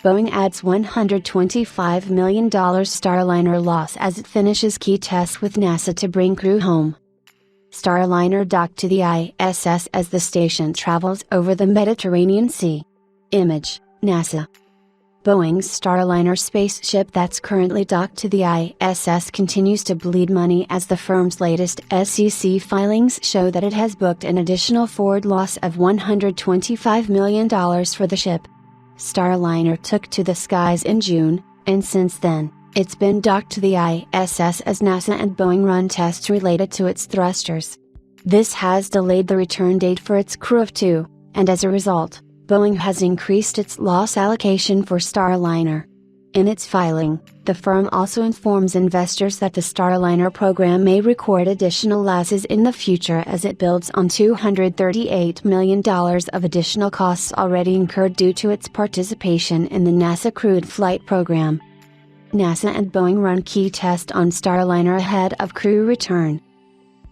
Boeing adds $125 million Starliner loss as it finishes key tests with NASA to bring crew home. Starliner docked to the ISS as the station travels over the Mediterranean Sea. Image, NASA. Boeing's Starliner spaceship that's currently docked to the ISS continues to bleed money as the firm's latest SEC filings show that it has booked an additional forward loss of $125 million for the ship. Starliner took to the skies in June, and since then, it's been docked to the ISS as NASA and Boeing run tests related to its thrusters. This has delayed the return date for its crew of two, and as a result, Boeing has increased its loss allocation for Starliner. In its filing, the firm also informs investors that the Starliner program may record additional losses in the future as it builds on $238 million of additional costs already incurred due to its participation in the NASA crewed flight program. NASA and Boeing run key tests on Starliner ahead of crew return.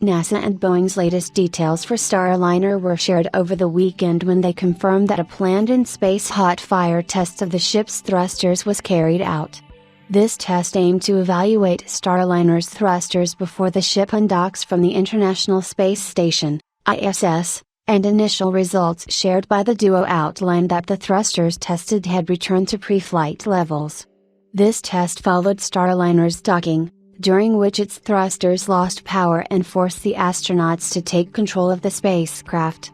NASA and Boeing's latest details for Starliner were shared over the weekend when they confirmed that a planned in-space hot fire test of the ship's thrusters was carried out. This test aimed to evaluate Starliner's thrusters before the ship undocks from the International Space Station, ISS, and initial results shared by the duo outlined that the thrusters tested had returned to pre-flight levels. This test followed Starliner's docking, during which its thrusters lost power and forced the astronauts to take control of the spacecraft.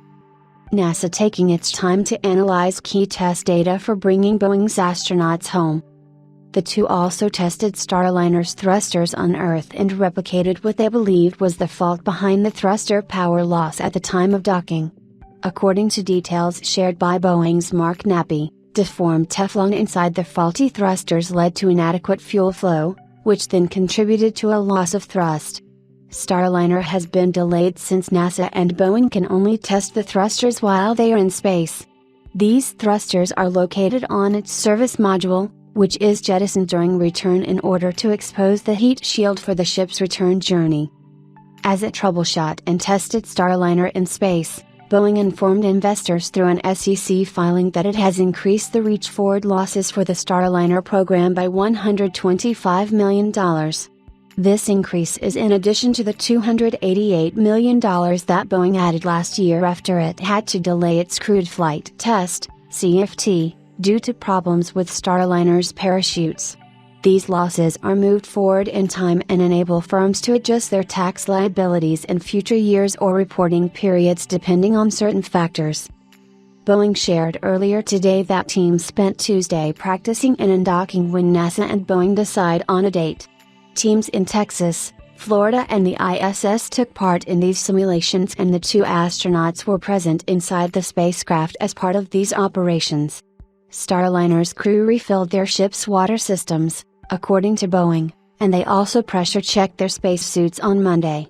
NASA taking its time to analyze key test data for bringing Boeing's astronauts home. The two also tested Starliner's thrusters on Earth and replicated what they believed was the fault behind the thruster power loss at the time of docking. According to details shared by Boeing's Mark Nappy, deformed Teflon inside the faulty thrusters led to inadequate fuel flow, which then contributed to a loss of thrust. Starliner has been delayed since NASA and Boeing can only test the thrusters while they are in space. These thrusters are located on its service module, which is jettisoned during return in order to expose the heat shield for the ship's return journey. As it troubleshot and tested Starliner in space, Boeing informed investors through an SEC filing that it has increased the reach-forward losses for the Starliner program by $125 million. This increase is in addition to the $288 million that Boeing added last year after it had to delay its crewed flight test, CFT, due to problems with Starliner's parachutes. These losses are moved forward in time and enable firms to adjust their tax liabilities in future years or reporting periods depending on certain factors. Boeing shared earlier today that teams spent Tuesday practicing and undocking when NASA and Boeing decide on a date. Teams in Texas, Florida and the ISS took part in these simulations and the two astronauts were present inside the spacecraft as part of these operations. Starliner's crew refilled their ship's water systems, according to Boeing, and they also pressure checked their spacesuits on Monday.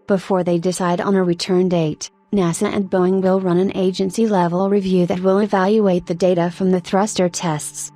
Before they decide on a return date, NASA and Boeing will run an agency-level review that will evaluate the data from the thruster tests.